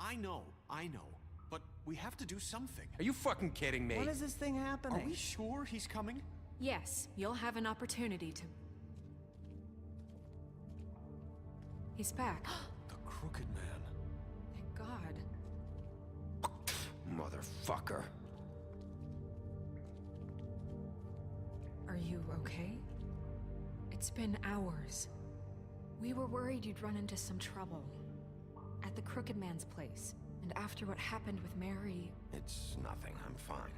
I know. But we have to do something. Are you fucking kidding me? When is this thing happening? Are we sure he's coming? Yes, you'll have an opportunity to... He's back. The Crooked Man. Thank God. Motherfucker. Are you okay? It's been hours. We were worried you'd run into some trouble. At the Crooked Man's place. And after what happened with Mary... It's nothing, I'm fine.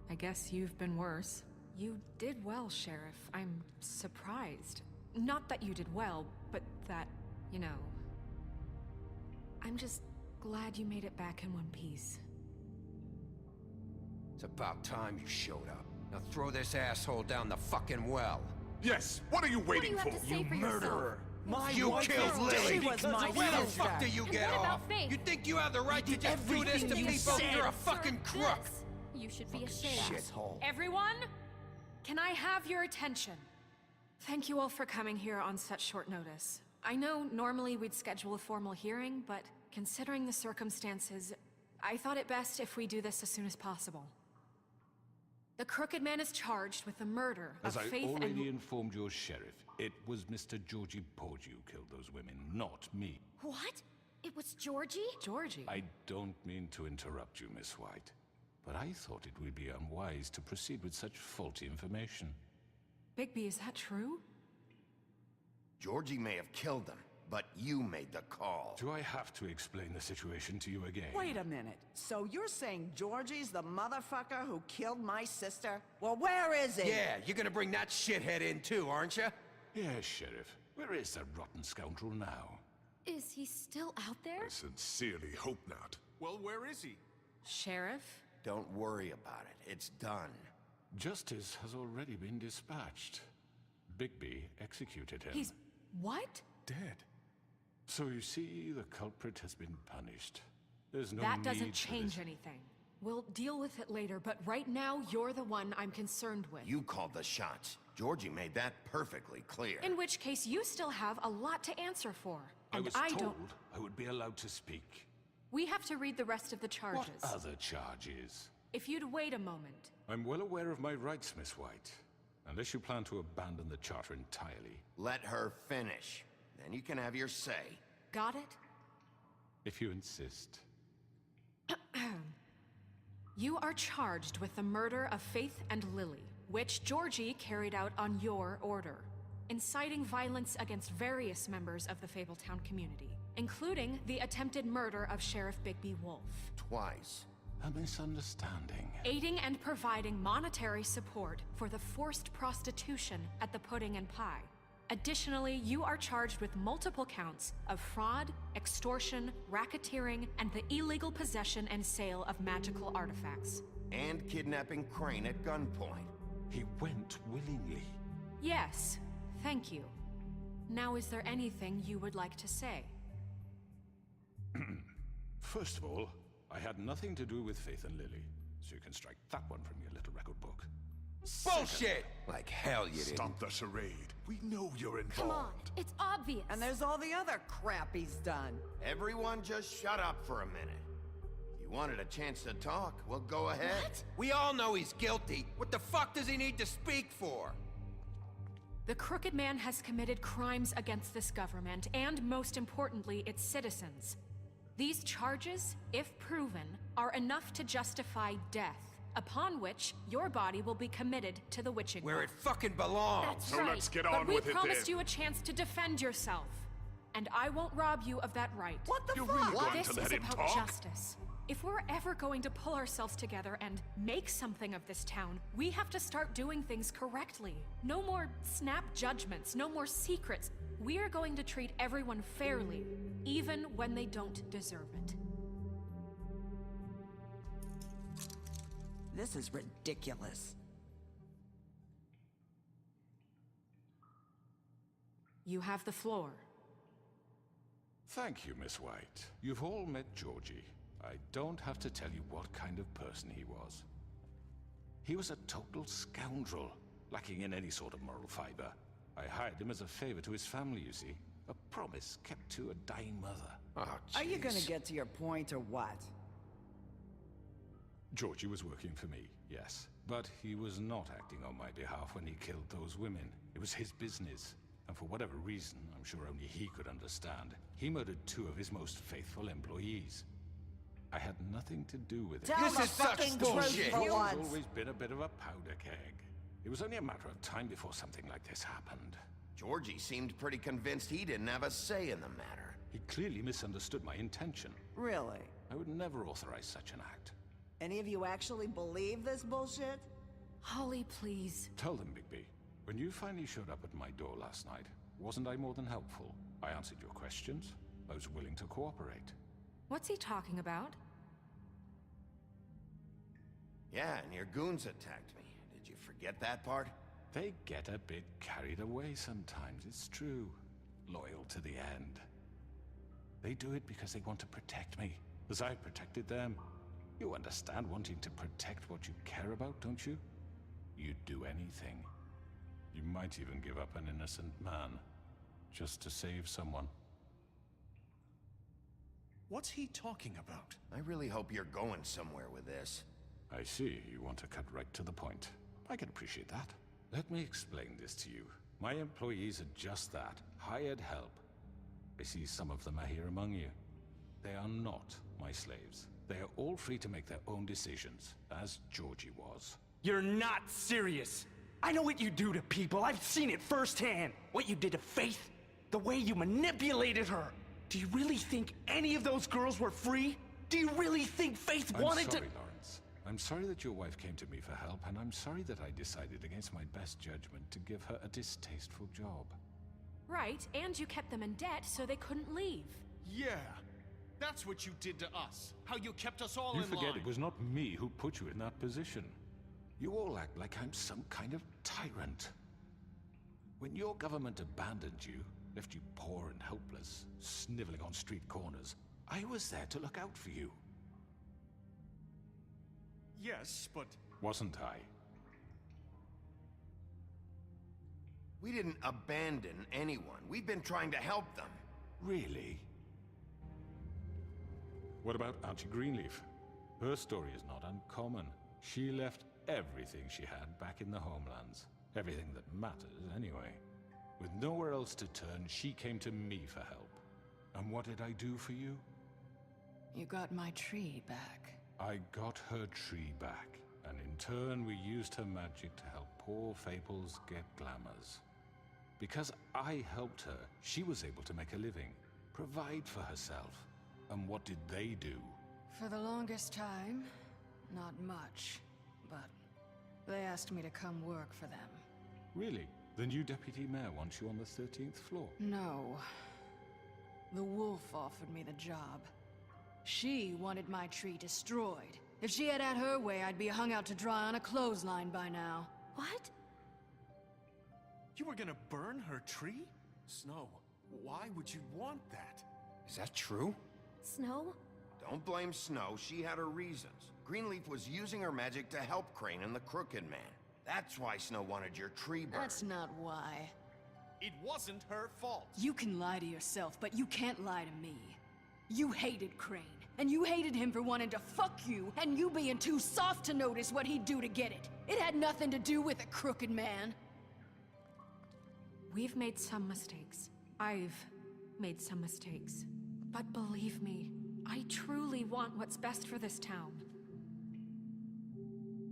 I guess you've been worse. You did well, Sheriff. I'm surprised. Not that you did well, but that, you know... I'm just glad you made it back in one piece. It's about time you showed up. Now throw this asshole down the fucking well. Yes, what are you waiting for? You murderer! You killed Lily! She was my Where the sister. fuck do you get what off? about Faith? You think you have the right to just do this to everything you people? said. You're a fucking crook! This. You should be ashamed. Shithole. Everyone, can I have your attention? Thank you all for coming here on such short notice. I know normally we'd schedule a formal hearing, but considering the circumstances, I thought it best if we do this as soon as possible. The Crooked Man is charged with the murder As of I Faith already and... informed your sheriff, it was Mr. Georgie Porge who killed those women, not me. What? It was Georgie? Georgie? I don't mean to interrupt you, Miss White, but I thought it would be unwise to proceed with such faulty information. Bigby, is that true? Georgie may have killed them, but you made the call. Do I have to explain the situation to you again? Wait a minute. So you're saying Georgie's the motherfucker who killed my sister? Well, where is he? Yeah, you're gonna bring that shithead in too, aren't you? Yes, Sheriff. Where is that rotten scoundrel now? Is he still out there? I sincerely hope not. Well, where is he? Sheriff? Don't worry about it. It's done. Justice has already been dispatched. Bigby executed him. He's... what? Dead. So you see, the culprit has been punished. There's no That need doesn't for change this. anything. We'll deal with it later, but right now, you're the one I'm concerned with. You called the shots. Georgie made that perfectly clear. In which case, you still have a lot to answer for. I And was I told don't... I would be allowed to speak. We have to read the rest of the charges. What other charges? If you'd wait a moment. I'm well aware of my rights, Miss White. Unless you plan to abandon the charter entirely. Let her finish. Then you can have your say. Got it? If you insist. You are charged with the murder of Faith and Lily, which Georgie carried out on your order, inciting violence against various members of the Fabletown community, including the attempted murder of Sheriff Bigby Wolf. Twice. A misunderstanding. Aiding and providing monetary support for the forced prostitution at the Pudding and Pie. Additionally, you are charged with multiple counts of fraud, extortion, racketeering, and the illegal possession and sale of magical artifacts. And kidnapping Crane at gunpoint. He went willingly. Yes, thank you. Now, is there anything you would like to say? First of all, I had nothing to do with Faith and Lily, so you can strike that one from your little record book. Bullshit! Like hell you didn't. Stop the charade. We know you're involved. Come on, it's obvious. And there's all the other crap he's done. Everyone just shut up for a minute. If you wanted a chance to talk, well, go ahead. What? We all know he's guilty. What the fuck does he need to speak for? The Crooked Man has committed crimes against this government, and most importantly, its citizens. These charges, if proven, are enough to justify death, upon which your body will be committed to the witching Where well. it fucking belongs. That's So right. let's get But on we with it then. promised you a chance to defend yourself, and I won't rob you of that right. What the You're fuck? really going This to is let him about talk? justice. If we're ever going to pull ourselves together and make something of this town, we have to start doing things correctly. No more snap judgments, no more secrets. We are going to treat everyone fairly, even when they don't deserve it. This is ridiculous. You have the floor. Thank you, Miss White. You've all met Georgie. I don't have to tell you what kind of person he was. He was a total scoundrel, lacking in any sort of moral fiber. I hired him as a favor to his family, you see. A promise kept to a dying mother. Oh, Are you gonna jeez. get to your point or what? Georgie was working for me, yes. But he was not acting on my behalf when he killed those women. It was his business. And for whatever reason, I'm sure only he could understand, he murdered 2 of his most faithful employees. I had nothing to do with it. Tell This the is such fucking bullshit. truth for He's once. always been a bit of a powder keg. It was only a matter of time before something like this happened. Georgie seemed pretty convinced he didn't have a say in the matter. He clearly misunderstood my intention. Really? I would never authorize such an act. Any of you actually believe this bullshit? Holly, please. Tell them, Bigby. When you finally showed up at my door last night, wasn't I more than helpful? I answered your questions. I was willing to cooperate. What's he talking about? Yeah, and your goons attacked me. Did you forget that part? They get a bit carried away sometimes, it's true. Loyal to the end. They do it because they want to protect me, as I protected them. You understand wanting to protect what you care about, don't you? You'd do anything. You might even give up an innocent man, just to save someone. What's he talking about? I really hope you're going somewhere with this. I see, you want to cut right to the point. I can appreciate that. Let me explain this to you. My employees are just that, hired help. I see some of them are here among you. They are not my slaves. They are all free to make their own decisions, as Georgie was. You're not serious. I know what you do to people. I've seen it firsthand. What you did to Faith, the way you manipulated her. Do you really think any of those girls were free? Do you really think Faith wanted I'm sorry, to— Lawrence. I'm sorry that your wife came to me for help, and I'm sorry that I decided against my best judgment to give her a distasteful job. Right, and you kept them in debt so they couldn't leave. Yeah. That's what you did to us. How you kept us all You in forget line. it was not me who put you in that position. You all act like I'm some kind of tyrant. When your government abandoned you, left you poor and helpless, sniveling on street corners, I was there to look out for you. Yes, but Wasn't I? We didn't abandon anyone. We've been trying to help them. Really? What about Auntie Greenleaf? Her story is not uncommon. She left everything she had back in the homelands. Everything that matters, anyway. With nowhere else to turn, she came to me for help. And what did I do for you? You got my tree back. I got her tree back, and in turn we used her magic to help poor Fables get glamours. Because I helped her, she was able to make a living, provide for herself. And what did they do? For the longest time, not much. But they asked me to come work for them. Really? The new deputy mayor wants you on the 13th floor? No. The wolf offered me the job. She wanted my tree destroyed. If she had her way, I'd be hung out to dry on a clothesline by now. What? you were gonna burn her tree? Snow, why would you want that? Is that true? Snow? Don't blame Snow. She had her reasons. Greenleaf was using her magic to help Crane and the Crooked Man. That's why Snow wanted your tree burned. That's not why. It wasn't her fault. You can lie to yourself, but you can't lie to me. You hated Crane, and you hated him for wanting to fuck you, and you being too soft to notice what he'd do to get it. It had nothing to do with a Crooked Man. We've made some mistakes. I've made some mistakes. But believe me, I truly want what's best for this town.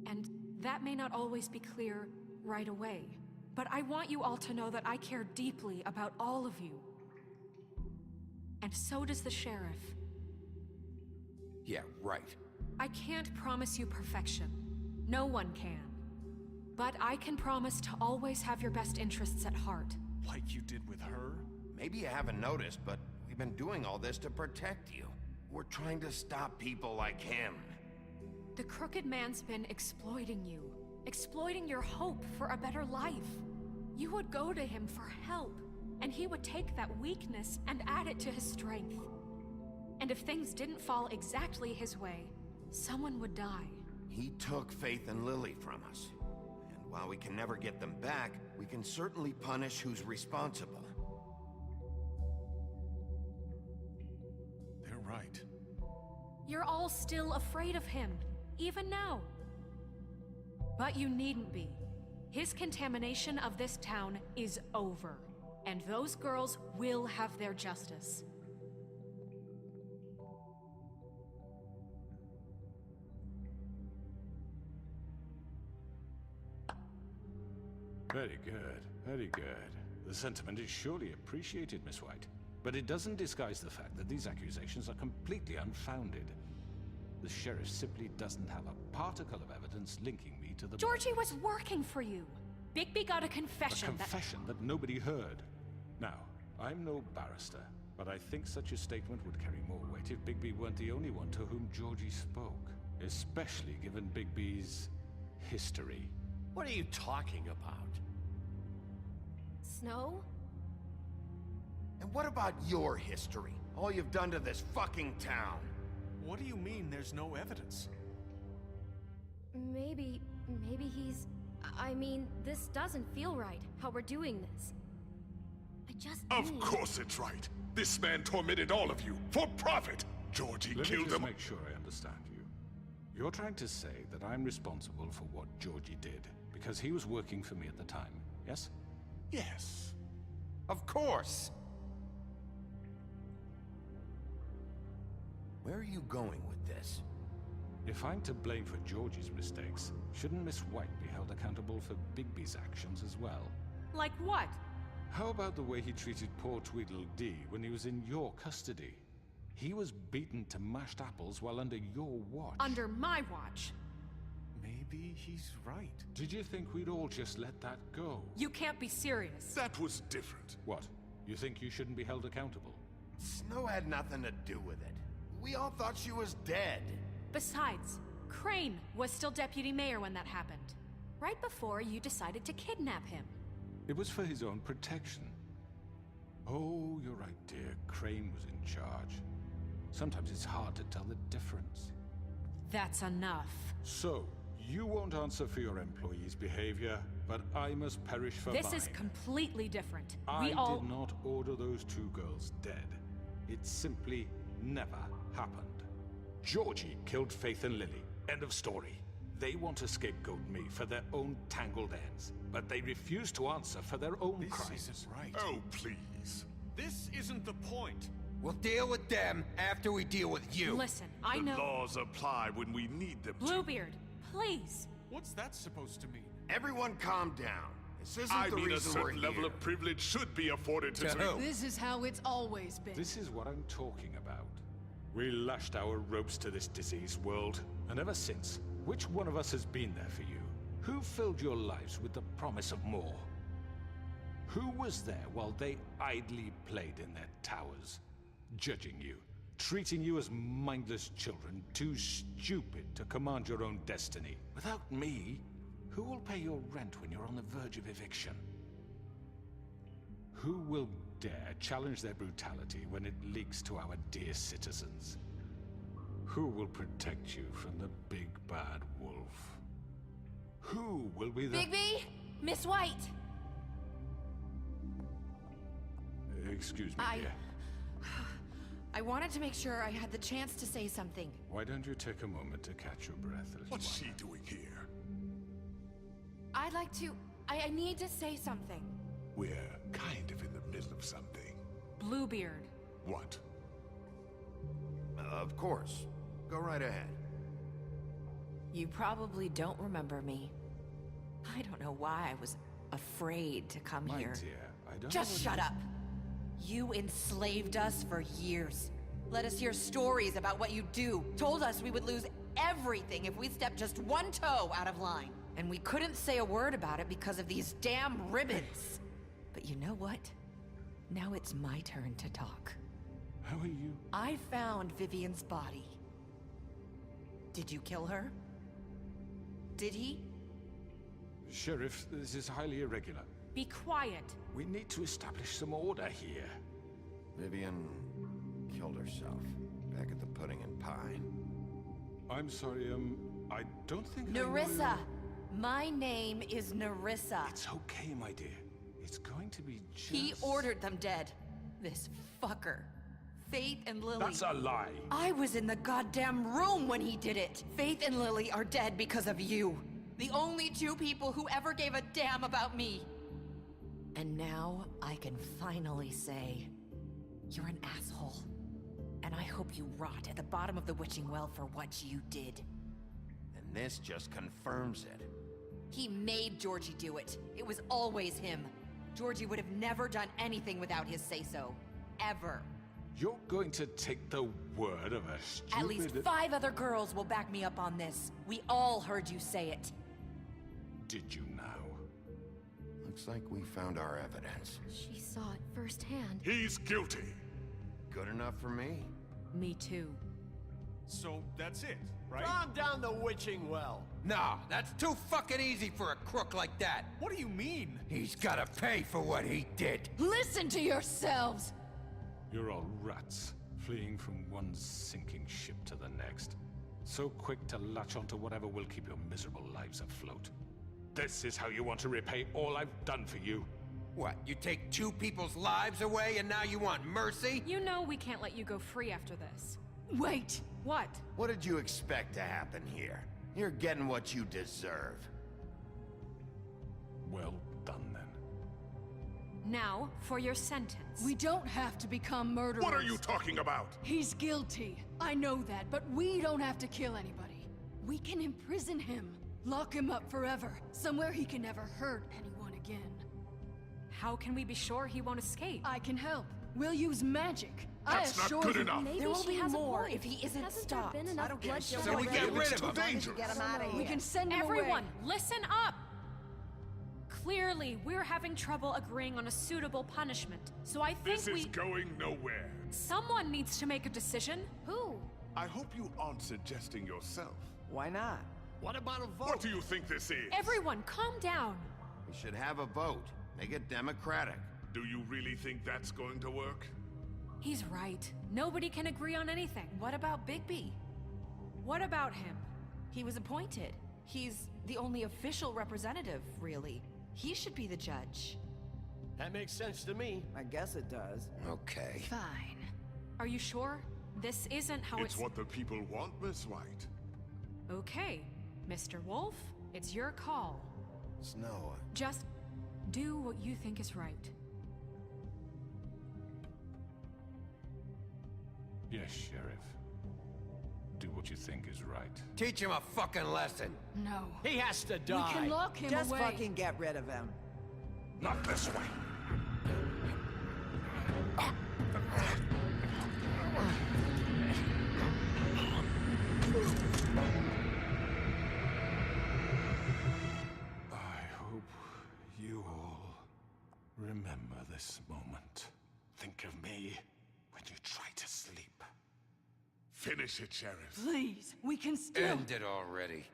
And that may not always be clear right away. But I want you all to know that I care deeply about all of you. And so does the sheriff. Yeah, right. I can't promise you perfection. No one can. But I can promise to always have your best interests at heart. Like you did with her? Maybe you haven't noticed, but we've been doing all this to protect you. We're trying to stop people like him. The Crooked Man's been exploiting you. Exploiting your hope for a better life. You would go to him for help, and he would take that weakness and add it to his strength. And if things didn't fall exactly his way, someone would die. He took Faith and Lily from us. And while we can never get them back, we can certainly punish who's responsible. right. You're all still afraid of him, even now. But you needn't be. His contamination of this town is over, and those girls will have their justice. Very good, very good. The sentiment is surely appreciated, Miss White. But it doesn't disguise the fact that these accusations are completely unfounded. The sheriff simply doesn't have a particle of evidence linking me to the... Georgie was working for you. Bigby got a confession that nobody heard. Now, I'm no barrister, but I think such a statement would carry more weight if Bigby weren't the only one to whom Georgie spoke. Especially given Bigby's history. What are you talking about? Snow? And what about your history? All you've done to this fucking town? What do you mean there's no evidence? Maybe he's... I mean, this doesn't feel right, how we're doing this. Of course it's right. This man tormented all of you, for profit! Georgie Let me killed just him. make sure I understand you. You're trying to say that I'm responsible for what Georgie did, because he was working for me at the time, yes? Yes. Of course! Where are you going with this? If I'm to blame for Georgie's mistakes, shouldn't Miss White be held accountable for Bigby's actions as well? Like what? How about the way he treated poor Tweedledee when he was in your custody? He was beaten to mashed apples while under your watch. Under my watch. Maybe he's right. Did you think we'd all just let that go? You can't be serious. That was different. What? You think you shouldn't be held accountable? Snow had nothing to do with it. We all thought she was dead. Besides, Crane was still deputy mayor when that happened. Right before you decided to kidnap him. It was for his own protection. Oh, you're right, dear. Crane was in charge. Sometimes it's hard to tell the difference. That's enough. So, you won't answer for your employees' behavior, but I must perish for mine. This is completely different. I did not order those two girls dead. It simply never happened. Georgie killed Faith and Lily. End of story. They want to scapegoat me for their own tangled ends, but they refuse to answer for their own crimes. This isn't right. Oh, please. This isn't the point. We'll deal with them after we deal with you. Listen, I The know... laws apply when we need them to. Bluebeard, please. What's that supposed to mean? Everyone calm down. This isn't I the mean, a reason we're certain level here. of privilege should be afforded to... who? This is how it's always been. This is what I'm talking about. We lashed our ropes to this diseased world, and ever since, which one of us has been there for you? Who filled your lives with the promise of more? Who was there while they idly played in their towers, judging you, treating you as mindless children, too stupid to command your own destiny? Without me, who will pay your rent when you're on the verge of eviction? Who will dare challenge their brutality when it leaks to our dear citizens? Who will protect you from the big bad wolf? Who will be the... Bigby! Miss White! Excuse me, dear. I wanted to make sure I had the chance to say something. Why don't you take a moment to catch your breath, little What's one? she doing here? I'd like to... I need to say something. We're kind of in the middle of something. Bluebeard. What? Of course. Go right ahead. You probably don't remember me. I don't know why I was afraid to come My here. dear, I don't Just know what shut up. You enslaved us for years. Let us hear stories about what you do. Told us we would lose everything if we stepped just one toe out of line. And we couldn't say a word about it because of these damn ribbons. But you know what? Now it's my turn to talk. How are you? I found Vivian's body. Did you kill her? Did he? Sheriff, this is highly irregular. Be quiet. We need to establish some order here. Vivian killed herself back at the Pudding and Pie. I'm sorry, I don't think Nerissa! My name is Nerissa. It's okay, my dear. It's going to be just... He ordered them dead. This fucker. Faith and Lily. That's a lie. I was in the goddamn room when he did it. Faith and Lily are dead because of you. The only two people who ever gave a damn about me. And now I can finally say, you're an asshole. And I hope you rot at the bottom of the witching well for what you did. And this just confirms it. He made Georgie do it. It was always him. Georgie would have never done anything without his say-so. Ever. You're going to take the word of a stupid... At least 5 other girls will back me up on this. We all heard you say it. Did you now? Looks like we found our evidence. She saw it firsthand. He's guilty. Good enough for me. Me too. So that's it, right? Calm down the witching well. Nah, that's too fucking easy for a crook like that. What do you mean? He's gotta pay for what he did. Listen to yourselves! You're all rats, fleeing from one sinking ship to the next. So quick to latch onto whatever will keep your miserable lives afloat. This is how you want to repay all I've done for you? What, you take 2 people's lives away and now you want mercy? You know we can't let you go free after this. Wait! What? What did you expect to happen here? You're getting what you deserve. Well done, then. Now, for your sentence. We don't have to become murderers. What are you talking about? He's guilty. I know that, but we don't have to kill anybody. We can imprison him. Lock him up forever. Somewhere he can never hurt anyone again. How can we be sure he won't escape? I can help. We'll use magic. That's not good enough. Maybe There will she be has a more point. if he isn't Hasn't stopped. there been enough bloodshed So we get already? rid of Too him. dangerous. Get him out of here. We can send him Everyone, away. listen up! Clearly, we're having trouble agreeing on a suitable punishment, so I think This is going nowhere. someone needs to make a decision. Who? I hope you aren't suggesting yourself. Why not? What about a vote? What do you think this is? Everyone, calm down. We should have a vote. Make it democratic. Do you really think that's going to work? He's right. Nobody can agree on anything. What about Bigby? What about him? He was appointed. He's the only official representative, really. He should be the judge. That makes sense to me. I guess it does. Okay. Fine. Are you sure? This isn't how It's what the people want, Miss White. Okay, Mr. Wolf, it's your call. Snow, Just do what you think is right. Yes, Sheriff. Do what you think is right. Teach him a fucking lesson. No. He has to We die. can lock him Just away. fucking get rid of him. Not this way. I hope you all remember this moment. Think of me when you try to sleep. Finish it, Sheriff. Please, we can still... End it already.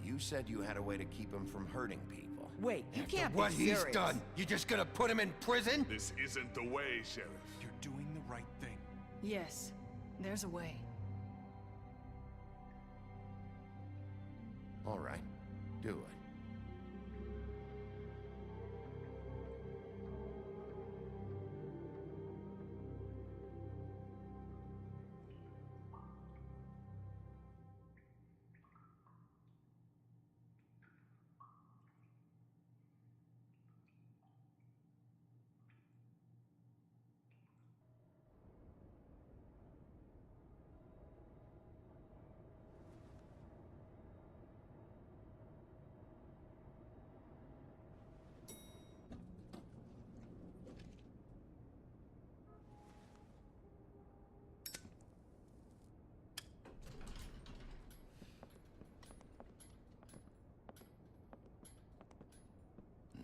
you said you had a way to keep him from hurting people. Wait, you After can't what be he's serious. done, you just gonna put him in prison? This isn't the way, Sheriff. You're doing the right thing. Yes, there's a way. All right, do it.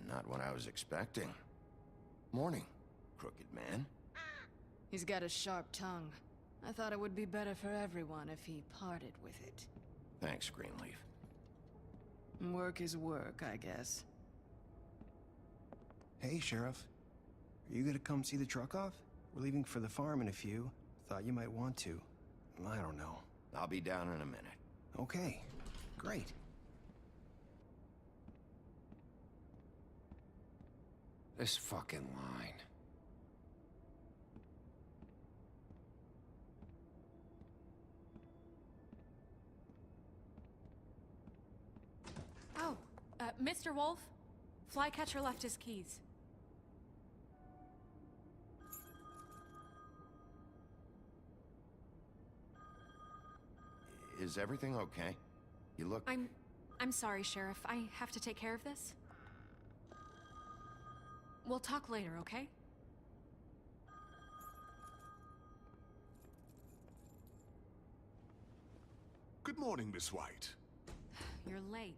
Not what I was expecting. Morning, crooked man. He's got a sharp tongue. I thought it would be better for everyone if he parted with it. Thanks, Greenleaf. Work is work, I guess. Hey, Sheriff. Are you gonna come see the truck off? We're leaving for the farm in a few. Thought you might want to. I don't know. I'll be down in a minute. Okay, great. This fucking line. Oh, Mr. Wolf? Flycatcher left his keys. Is everything okay? You look... I'm sorry, Sheriff. I have to take care of this. We'll talk later, okay? Good morning, Miss White. You're late.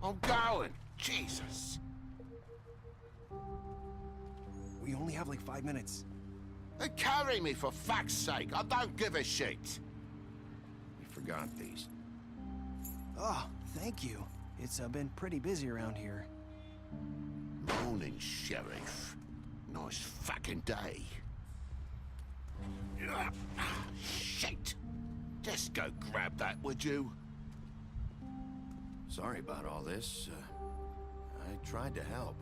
I'm going. Jesus. We only have like 5 minutes. They carry me for fuck's sake. I don't give a shit. We forgot these. Oh, thank you. It's been pretty busy around here. Morning, Sheriff. Nice fucking day. Shit. Just go grab that, would you? Sorry about all this. I tried to help.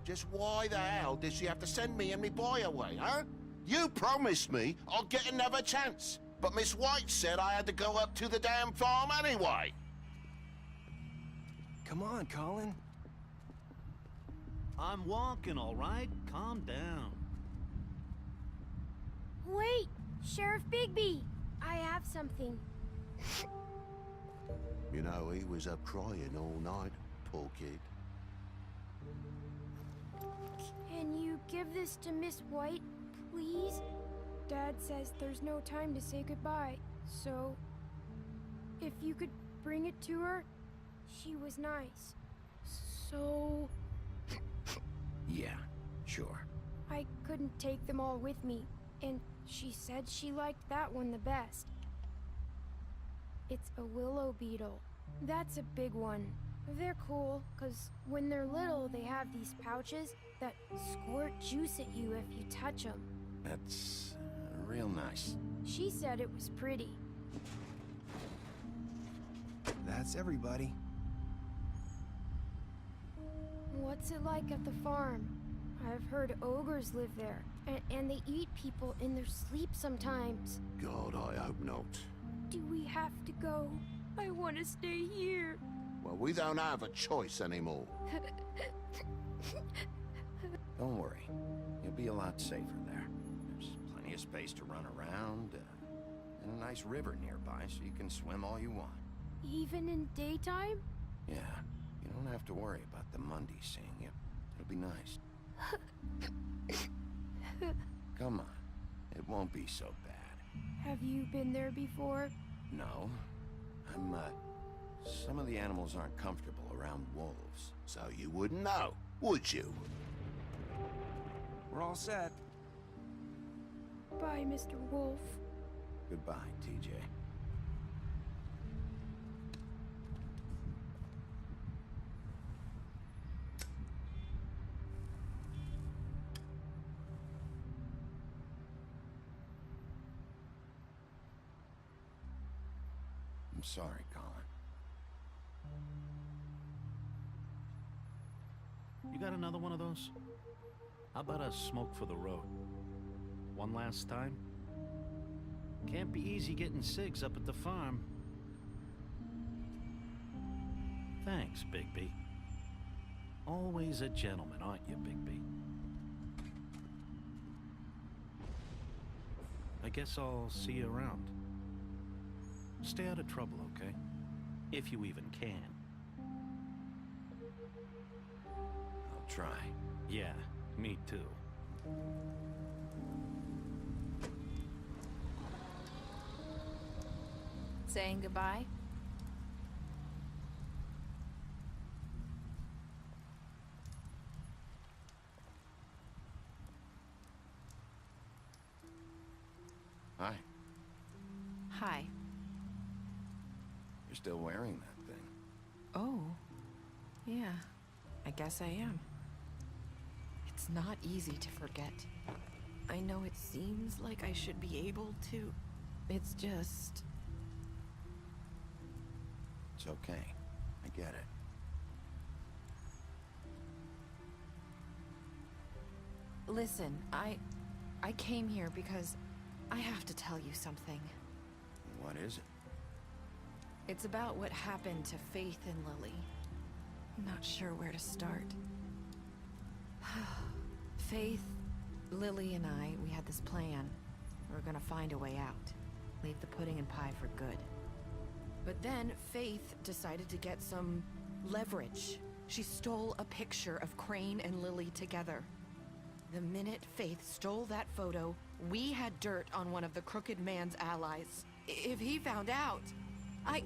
Just why the hell did she have to send me and me boy away, huh? You promised me I'd get another chance. But Miss White said I had to go up to the damn farm anyway. Come on, Colin. I'm walking, all right? Calm down. Wait! Sheriff Bigby! I have something. You know, he was up crying all night, poor kid. Can you give this to Miss White, please? Dad says there's no time to say goodbye, so... if you could bring it to her, she was nice. So... Yeah, sure. I couldn't take them all with me, and she said she liked that one the best. It's a willow beetle. That's a big one. They're cool, because when they're little, they have these pouches that squirt juice at you if you touch them. That's real nice. She said it was pretty. That's everybody. What's it like at the farm? I've heard ogres live there, and they eat people in their sleep sometimes. God, I hope not. Do we have to go? I want to stay here. Well, we don't have a choice anymore. Don't worry. You'll be a lot safer there. There's plenty of space to run around, and a nice river nearby so you can swim all you want. Even in daytime? Yeah, you don't have to worry about the Mundies seeing you. It'll be nice. Come on. It won't be so bad. Have you been there before? No. Some of the animals aren't comfortable around wolves. So you wouldn't know, would you? We're all set. Bye, Mr. Wolf. Goodbye, TJ. I'm sorry, Colin. You got another one of those? How about a smoke for the road? One last time? Can't be easy getting cigs up at the farm. Thanks, Bigby. Always a gentleman, aren't you, Bigby? I guess I'll see you around. Stay out of trouble, okay? If you even can. I'll try. Yeah, me too. Saying goodbye? Hi. Hi. You're still wearing that thing. Oh. Yeah. I guess I am. It's not easy to forget. I know it seems like I should be able to. It's just... It's okay. I get it. Listen, I came here because I have to tell you something. What is it? It's about what happened to Faith and Lily. I'm not sure where to start. Faith, Lily, and I, we had this plan. We were gonna find a way out. Leave the pudding and pie for good. But then Faith decided to get some leverage. She stole a picture of Crane and Lily together. The minute Faith stole that photo, we had dirt on one of the Crooked Man's allies. If he found out, I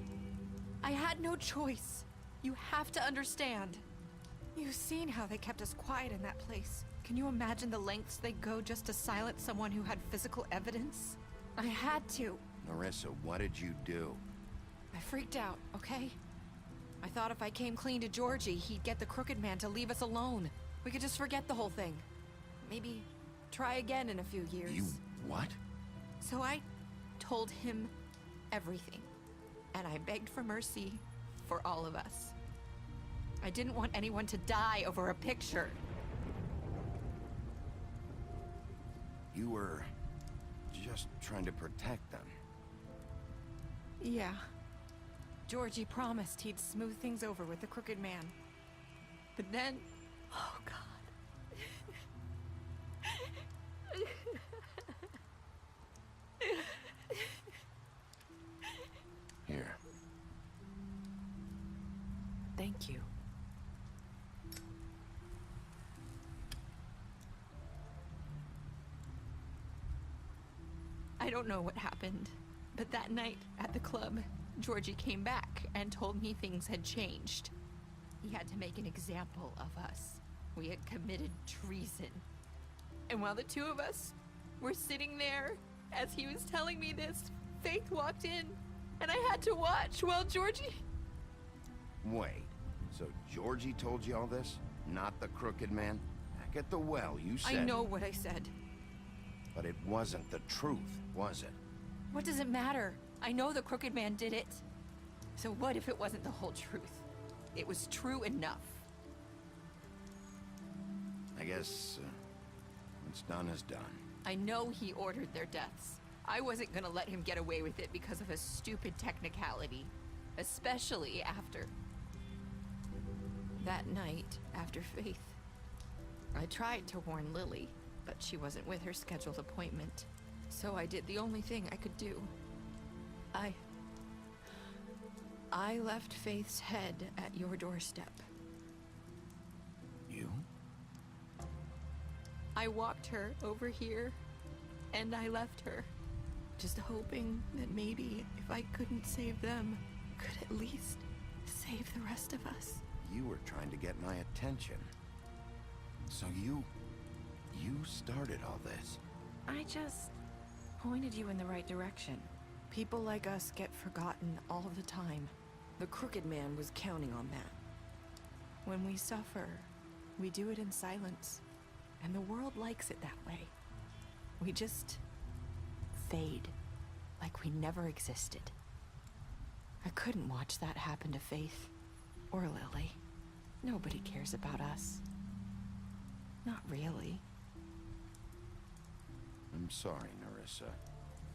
had no choice. You have to understand. You've seen how they kept us quiet in that place. Can you imagine the lengths they go just to silence someone who had physical evidence? I had to. Nerissa, what did you do? I freaked out, okay? I thought if I came clean to Georgie, he'd get the Crooked Man to leave us alone. We could just forget the whole thing. Maybe try again in a few years. You what? So I told him everything. And I begged for mercy for all of us. I didn't want anyone to die over a picture. You were just trying to protect them. Yeah. Georgie promised he'd smooth things over with the Crooked Man. But then... Oh, God. Here. Thank you. I don't know what happened, but that night at the club, Georgie came back and told me things had changed. He had to make an example of us. We had committed treason. And while the two of us were sitting there, as he was telling me this, Faith walked in, and I had to watch while Georgie... Wait, so Georgie told you all this? Not the Crooked Man? Back at the well, you said... I know what I said. But it wasn't the truth, was it? What does it matter? I know the Crooked Man did it. So what if it wasn't the whole truth? It was true enough. I guess, what's done is done. I know he ordered their deaths. I wasn't gonna let him get away with it because of a stupid technicality. Especially after... that night, after Faith. I tried to warn Lily, but she wasn't with her scheduled appointment. So I did the only thing I could do. I left Faith's head at your doorstep. You? I walked her over here, and I left her. Just hoping that maybe if I couldn't save them, could at least save the rest of us. You were trying to get my attention. So you started all this. I just pointed you in the right direction. People like us get forgotten all the time. The Crooked Man was counting on that. When we suffer, we do it in silence. And the world likes it that way. We just fade, like we never existed. I couldn't watch that happen to Faith, or Lily. Nobody cares about us. Not really. I'm sorry, Nerissa.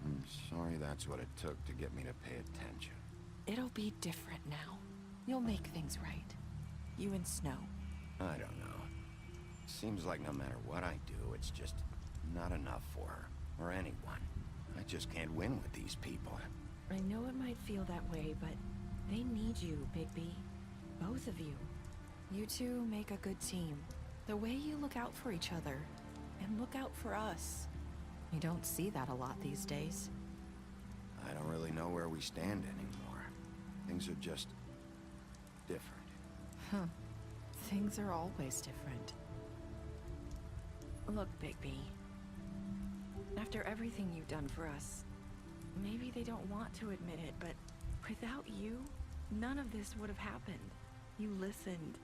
I'm sorry that's what it took to get me to pay attention. It'll be different now. You'll make things right. You and Snow. I don't know. Seems like no matter what I do, it's just not enough for her, or anyone. just can't win with these people. I know it might feel that way, but they need you, Bigby. Both of you. You two make a good team. The way you look out for each other, and look out for us. You don't see that a lot these days. I don't really know where we stand anymore. Things are just different. Huh. Things are always different. Look, Bigby. After everything you've done for us, maybe they don't want to admit it, but without you, none of this would have happened. You listened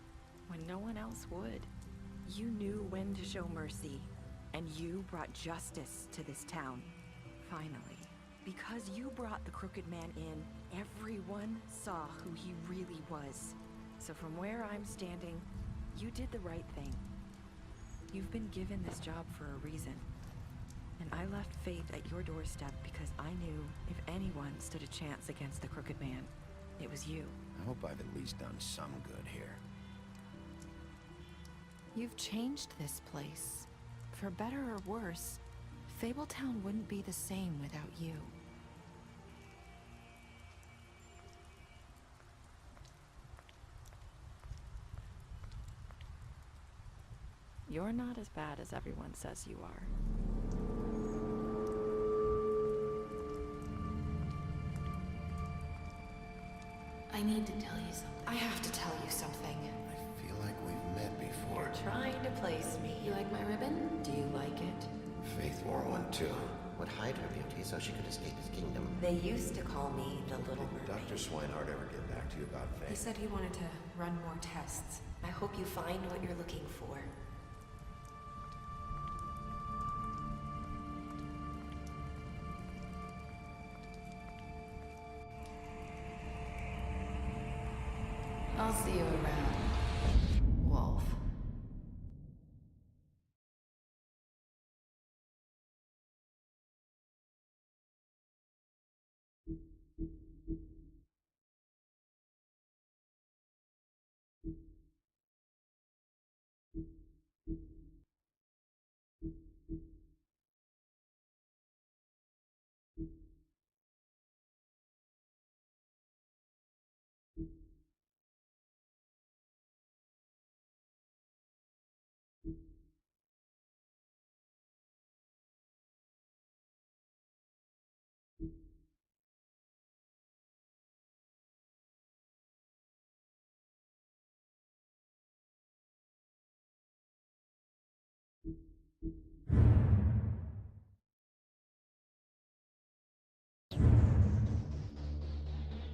when no one else would. You knew when to show mercy, and you brought justice to this town. Finally. Because you brought the Crooked Man in, everyone saw who he really was. So from where I'm standing, you did the right thing. You've been given this job for a reason. And I left Faith at your doorstep because I knew if anyone stood a chance against the Crooked Man, it was you. I hope I've at least done some good here. You've changed this place. For better or worse, Fabletown wouldn't be the same without you. You're not as bad as everyone says you are. I need to tell you something. I have to tell you something. I feel like we've met before. You're trying to place me. You like my ribbon? Do you like it? Faith wore one too. Would hide her beauty so she could escape his kingdom. They used to call me the Little Mermaid. Dr. Swinehart ever get back to you about Faith? He said he wanted to run more tests. I hope you find what you're looking for. I'll see you around.